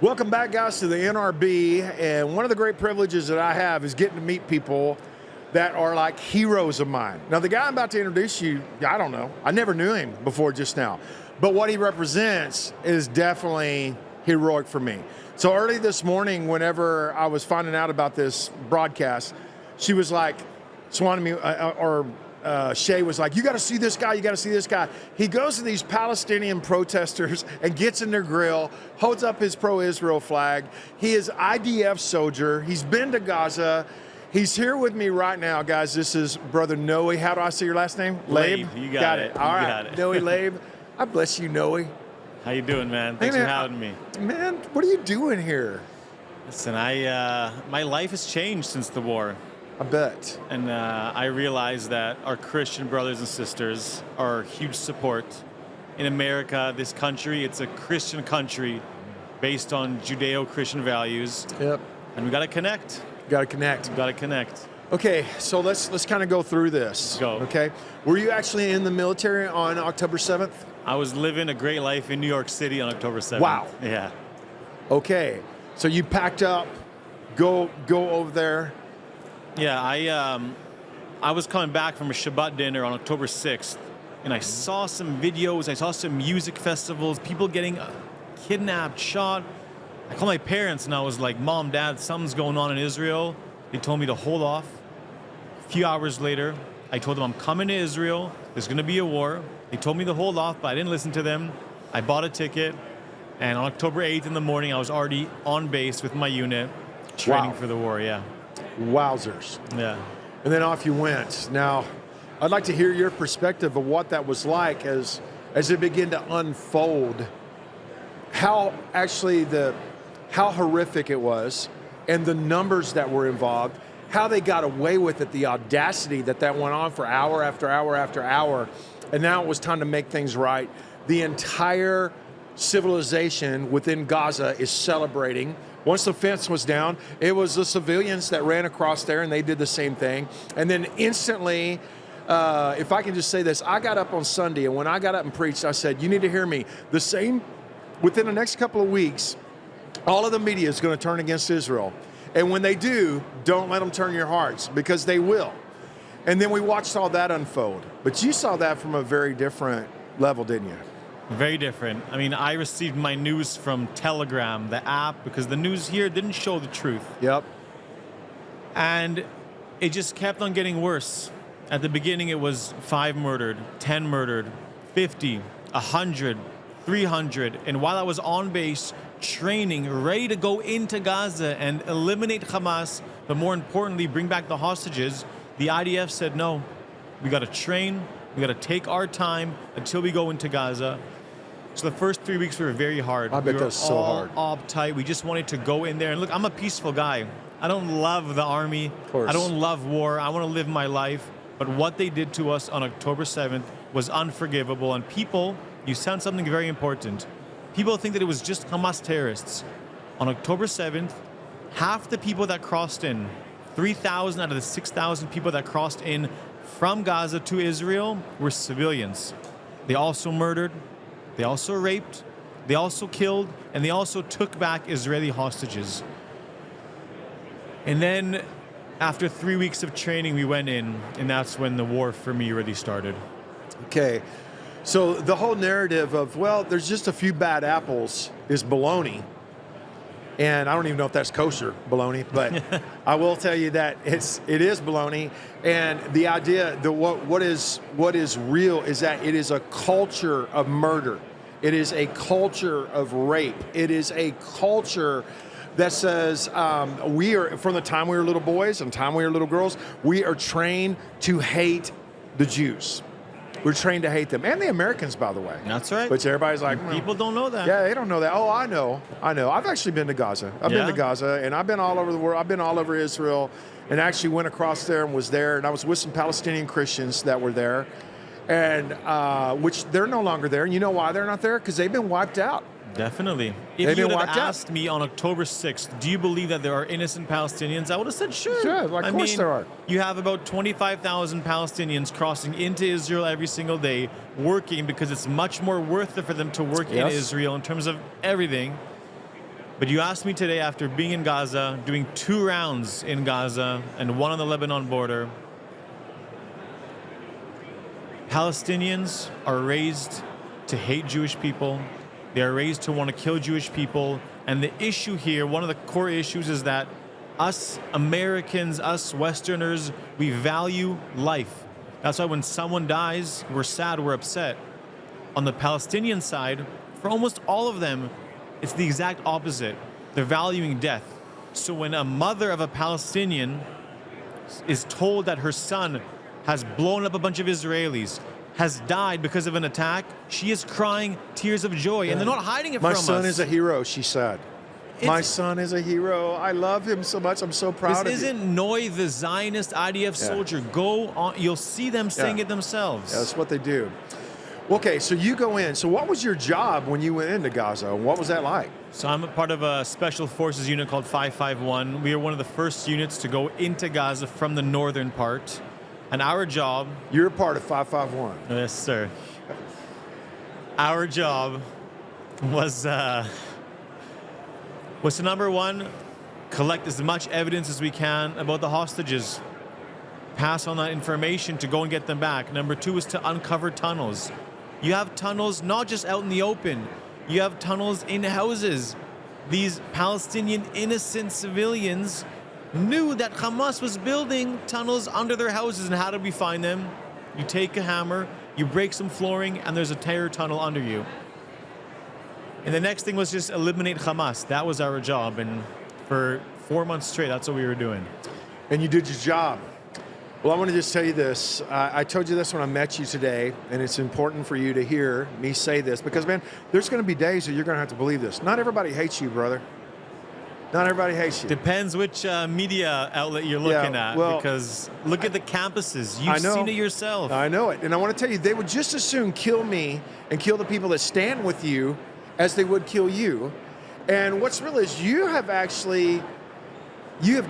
Welcome back, guys, to the NRB, and one of the great privileges that I have is getting to meet people that are like heroes of mine. Now, the guy I'm about to introduce you, I don't know. I never knew him before just now, but what he represents is definitely heroic for me. So early this morning, whenever I was finding out about this broadcast, she was like, Shay was like, you got to see this guy, you got to see this guy. He goes to these Palestinian protesters and gets in their grill, holds up his pro-Israel flag. He is IDF soldier. He's been to Gaza. He's here with me right now, guys. This is Brother Noy. How do I say your last name? Leyb. You got it. All right, got it. Noy Leyb. I bless you, Noy. How you doing, man? Thanks for having me. Man, what are you doing here? Listen, my life has changed since the war. I bet. And I realize that our Christian brothers and sisters are huge support. In America, this country, it's a Christian country based on Judeo-Christian values. Yep. And we got to connect. Got to connect. Got to connect. Okay, so let's kind of go through this. Go. Okay. Were you actually in the military on October 7th? I was living a great life in New York City on October 7th. Wow. Yeah. Okay. So you packed up, go over there. Yeah, I was coming back from a Shabbat dinner on October 6th, and I saw some videos, I saw some music festivals, people getting kidnapped, shot. I called my parents and I was like, Mom, Dad, something's going on in Israel. They told me to hold off. A few hours later, I told them I'm coming to Israel. There's going to be a war. They told me to hold off, but I didn't listen to them. I bought a ticket, and on October 8th in the morning, I was already on base with my unit, training for the war, yeah. Wowzers. Yeah. And then off you went. Now, I'd like to hear your perspective of what that was like as it began to unfold, how horrific it was, and the numbers that were involved, how they got away with it, the audacity that went on for hour after hour after hour, and now it was time to make things right. The entire civilization within Gaza is celebrating. Once the fence was down, it was the civilians that ran across there, and they did the same thing. And then instantly, if I can just say this, I got up on Sunday, and when I got up and preached, I said, you need to hear me. The same, within the next couple of weeks, all of the media is going to turn against Israel. And when they do, don't let them turn your hearts, because they will. And then we watched all that unfold. But you saw that from a very different level, didn't you? Very different. I mean, I received my news from Telegram, the app, because the news here didn't show the truth. Yep. And it just kept on getting worse. At the beginning, it was 5 murdered, 10 murdered, 50, 100, 300. And while I was on base, training, ready to go into Gaza and eliminate Hamas, but more importantly, bring back the hostages, the IDF said, no, we got to train, we got to take our time until we go into Gaza. So the first 3 weeks were very hard. I bet that's so hard. Uptight. We just wanted to go in there. And look, I'm a peaceful guy. I don't love the army. Of course. I don't love war. I want to live my life. But what they did to us on October 7th was unforgivable. And people, you said something very important. People think that it was just Hamas terrorists. On October 7th, half the people that crossed in, 3,000 out of the 6,000 people that crossed in from Gaza to Israel were civilians. They also murdered, they also raped, they also killed, and they also took back Israeli hostages. And then after 3 weeks of training, we went in, and that's when the war for me really started. Okay. So the whole narrative of, well, there's just a few bad apples is baloney. And I don't even know if that's kosher baloney, but I will tell you that it is baloney. And the idea that what is real is that it is a culture of murder. It is a culture of rape. It is a culture that says we are, from the time we were little boys and time we were little girls, we are trained to hate the Jews. We're trained to hate them, and the Americans, by the way. That's right. Which everybody's like, people don't know that. Yeah, they don't know that. Oh, I know. I've actually been to Gaza. I've been to Gaza, and I've been all over the world. I've been all over Israel, and actually went across there and was there, and I was with some Palestinian Christians that were there, and which they're no longer there. And you know why they're not there? Because they've been wiped out. Definitely. If you would have asked me on October 6th, do you believe that there are innocent Palestinians? I would have said, sure. Sure, of course there are. You have about 25,000 Palestinians crossing into Israel every single day, working because it's much more worth it for them to work in Israel in terms of everything. But you asked me today, after being in Gaza, doing 2 rounds in Gaza and 1 on the Lebanon border, Palestinians are raised to hate Jewish people. They are raised to want to kill Jewish people. And the issue here, one of the core issues, is that us Americans, us Westerners, we value life. That's why when someone dies, we're sad, we're upset. On the Palestinian side, for almost all of them, it's the exact opposite. They're valuing death. So when a mother of a Palestinian is told that her son has blown up a bunch of Israelis, has died because of an attack, she is crying tears of joy, and they're not hiding it from us. My son is a hero, she said. My son is a hero. I love him so much. I'm so proud of him. This isn't Noy, the Zionist IDF soldier. Go on. You'll see them saying it themselves. Yeah, that's what they do. Okay, so you go in. So what was your job when you went into Gaza? What was that like? So I'm a part of a special forces unit called 551. We are one of the first units to go into Gaza from the northern part. And our job... You're a part of 551. Yes, sir. Our job was to, number one, collect as much evidence as we can about the hostages. Pass on that information to go and get them back. Number two is to uncover tunnels. You have tunnels not just out in the open. You have tunnels in houses. These Palestinian innocent civilians knew that Hamas was building tunnels under their houses. And how did we find them? You take a hammer, you break some flooring, and there's a terror tunnel under you. And the next thing was just eliminate Hamas. That was our job. And for 4 months straight, that's what we were doing. And you did your job. Well, I want to just tell you this. I told you this when I met you today, and it's important for you to hear me say this because, man, there's going to be days that you're going to have to believe this. Not everybody hates you, brother. Not everybody hates you. Depends which media outlet you're looking at, because look at the campuses. You've seen it yourself. I know it. And I want to tell you, they would just as soon kill me and kill the people that stand with you as they would kill you. And what's real is you have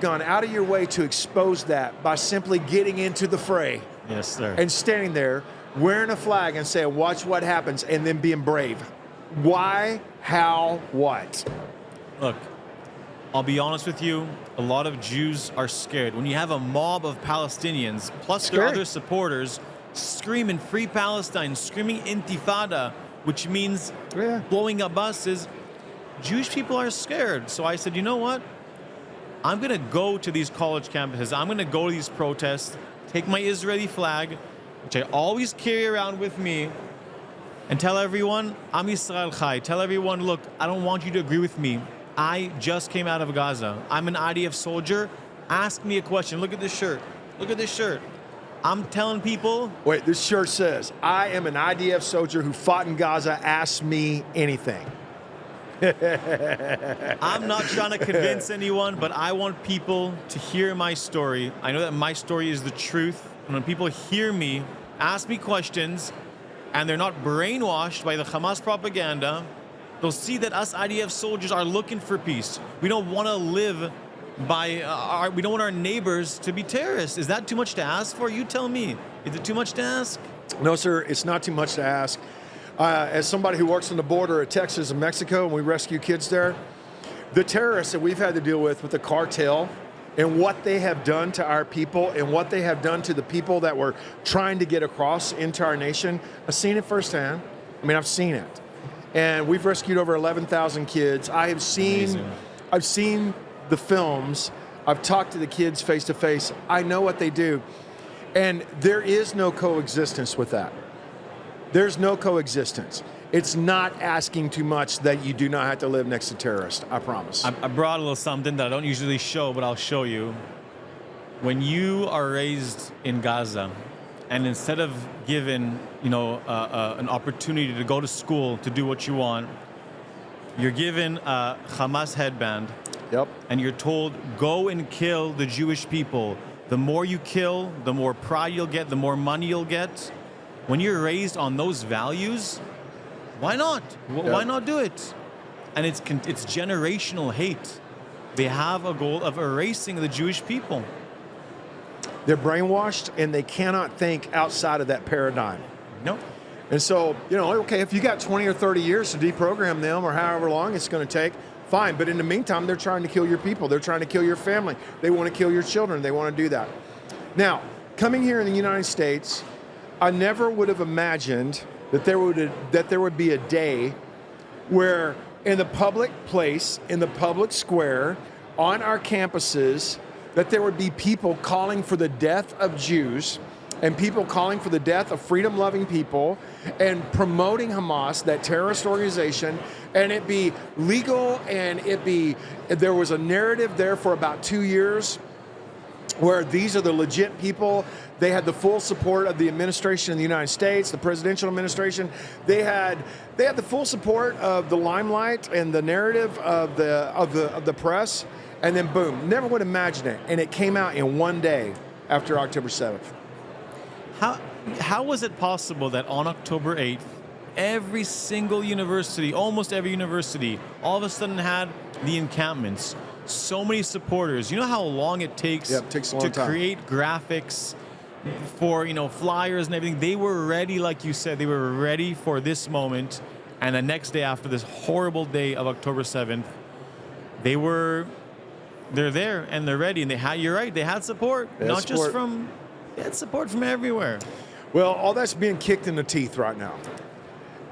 gone out of your way to expose that by simply getting into the fray. Yes, sir. And standing there, wearing a flag and saying, watch what happens, and then being brave. Why, how, what? Look, I'll be honest with you, a lot of Jews are scared. When you have a mob of Palestinians, plus their other supporters, screaming Free Palestine, screaming Intifada, which means blowing up buses, Jewish people are scared. So I said, you know what? I'm going to go to these college campuses. I'm going to go to these protests, take my Israeli flag, which I always carry around with me, and tell everyone, I'm Israel Chai. Tell everyone, look, I don't want you to agree with me. I just came out of Gaza. I'm an IDF soldier. Ask me a question. Look at this shirt. Look at this shirt. I'm telling people... Wait, this shirt says, I am an IDF soldier who fought in Gaza. Ask me anything. I'm not trying to convince anyone, but I want people to hear my story. I know that my story is the truth. And when people hear me, ask me questions, and they're not brainwashed by the Hamas propaganda, they'll see that us IDF soldiers are looking for peace. We don't want to live by, we don't want our neighbors to be terrorists. Is that too much to ask for? You tell me. Is it too much to ask? No, sir, it's not too much to ask. As somebody who works on the border of Texas and Mexico, and we rescue kids there, the terrorists that we've had to deal with the cartel and what they have done to our people and what they have done to the people that were trying to get across into our nation, I've seen it firsthand. I mean, I've seen it. And we've rescued over 11,000 kids. I've seen the films. I've talked to the kids face to face. I know what they do. And there is no coexistence with that. There's no coexistence. It's not asking too much that you do not have to live next to terrorists, I promise. I brought a little something that I don't usually show, but I'll show you. When you are raised in Gaza, and instead of given, an opportunity to go to school to do what you want, you're given a Hamas headband. Yep. And you're told, go and kill the Jewish people. The more you kill, the more pride you'll get, the more money you'll get. When you're raised on those values, why not? Why not do it? And it's generational hate. They have a goal of erasing the Jewish people. They're brainwashed, and they cannot think outside of that paradigm. Nope. And so, okay, if you got 20 or 30 years to deprogram them or however long it's going to take, Fine, but in the meantime, they're trying to kill your people. They're trying to kill your family. They want to kill your children. They want to do that. Now, coming here in the United States, I never would have imagined that there would be a day where in the public place, in the public square, on our campuses, that there would be people calling for the death of Jews and people calling for the death of freedom-loving people and promoting Hamas, that terrorist organization, and it be legal, and there was a narrative there for about 2 years where these are the legit people. They had the full support of the administration in the United States, the presidential administration. They had the full support of the limelight and the narrative of the press, and then boom, never would imagine it. And it came out in one day after October 7th. How was it possible that on October 8th, every single university, almost every university, all of a sudden had the encampments? So many supporters. You know how long it takes, it takes a long to time. Create graphics for, flyers and everything. They were ready, like you said, they were ready for this moment. And the next day after this horrible day of October 7th, they're there and they're ready. And you're right, they had support. They had support from everywhere. Well, all that's being kicked in the teeth right now.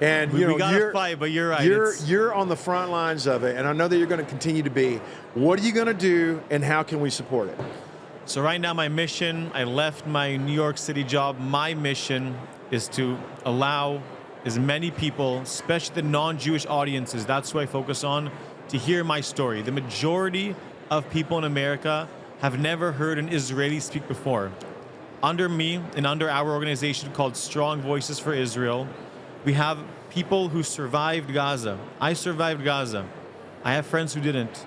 And we gotta fight, but you're right. You're on the front lines of it, and I know that you're going to continue to be. What are you going to do, and how can we support it? So right now, my mission, I left my New York City job. My mission is to allow as many people, especially the non-Jewish audiences, that's who I focus on, to hear my story. The majority of people in America have never heard an Israeli speak before. Under me and under our organization called Strong Voices for Israel, we have people who survived Gaza. I survived Gaza. I have friends who didn't.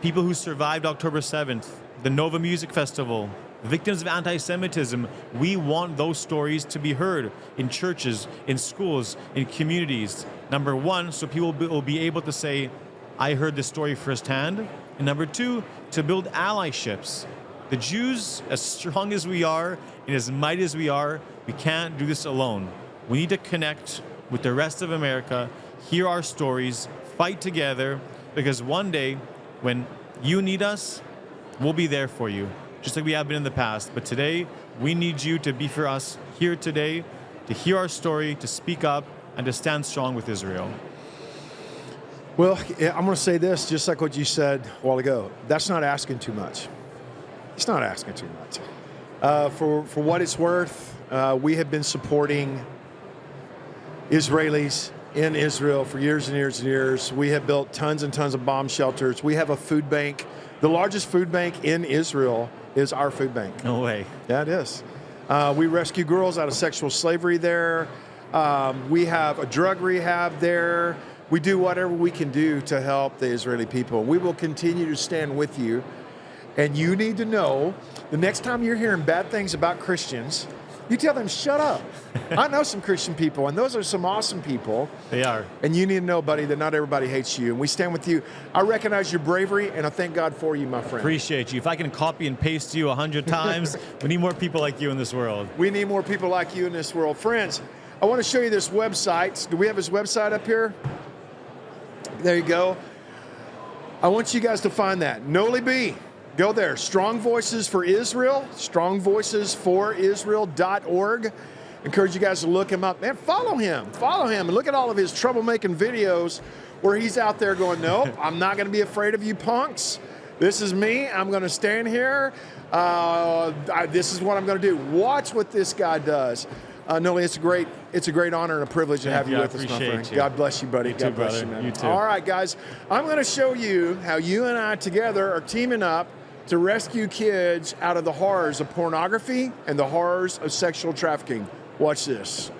People who survived October 7th, the Nova Music Festival, victims of anti-Semitism. We want those stories to be heard in churches, in schools, in communities. Number one, so people will be able to say, I heard this story firsthand. And number two, to build allyships. The Jews, as strong as we are and as mighty as we are, we can't do this alone. We need to connect with the rest of America, hear our stories, fight together, because one day when you need us, we'll be there for you, just like we have been in the past. But today, we need you to be for us here today, to hear our story, to speak up, and to stand strong with Israel. Well, I'm going to say this, just like what you said a while ago. That's not asking too much. It's not asking too much. For what it's worth, we have been supporting Israelis in Israel for years and years and years. We have built tons and tons of bomb shelters. We have a food bank. The largest food bank in Israel is our food bank. No way. Yeah, it is. We rescue girls out of sexual slavery there. We have a drug rehab there. We do whatever we can do to help the Israeli people. We will continue to stand with you. And you need to know, the next time you're hearing bad things about Christians, you tell them, shut up. I know some Christian people, and those are some awesome people. They are. And you need to know, buddy, that not everybody hates you. And we stand with you. I recognize your bravery, and I thank God for you, my friend. Appreciate you. If I can copy and paste you 100 times, we need more people like you in this world. We need more people like you in this world. Friends, I want to show you this website. Do we have his website up here? There you go. I want you guys to find that. Noy Leyb. Go there. Strong Voices for Israel. strongvoicesforisrael.org. Encourage you guys to look him up. Man, follow him. Follow him. And look at all of his troublemaking videos where he's out there going, nope, I'm not going to be afraid of you punks. This is me. I'm going to stand here. This is what I'm going to do. Watch what this guy does. Noy, it's a great honor and a privilege to have you with us, my friend. You. God bless you, buddy. You God too, bless brother. you, man. You too. All right, guys. I'm going to show you how you and I together are teaming up to rescue kids out of the horrors of pornography and the horrors of sexual trafficking. Watch this.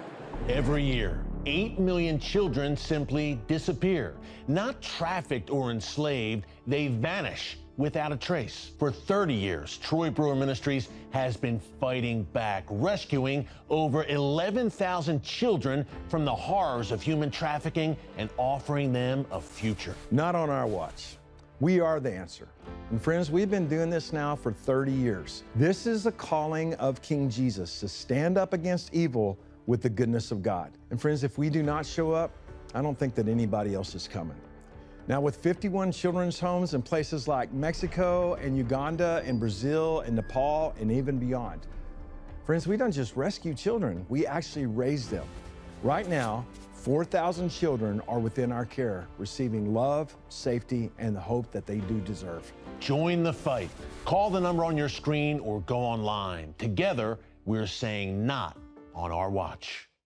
Every year, 8 million children simply disappear. Not trafficked or enslaved, they vanish without a trace. For 30 years, Brewer Ministries has been fighting back, rescuing over 11,000 children from the horrors of human trafficking and offering them a future. Not on our watch. We are the answer. And friends, we've been doing this now for 30 years. This is the calling of King Jesus, to stand up against evil with the goodness of God. And friends, if we do not show up, I don't think that anybody else is coming. Now, with 51 children's homes in places like Mexico and Uganda and Brazil and Nepal and even beyond. Friends, we don't just rescue children, we actually raise them. Right now, 4,000 children are within our care, receiving love, safety, and the hope that they do deserve. Join the fight. Call the number on your screen or go online. Together, we're saying not on our watch.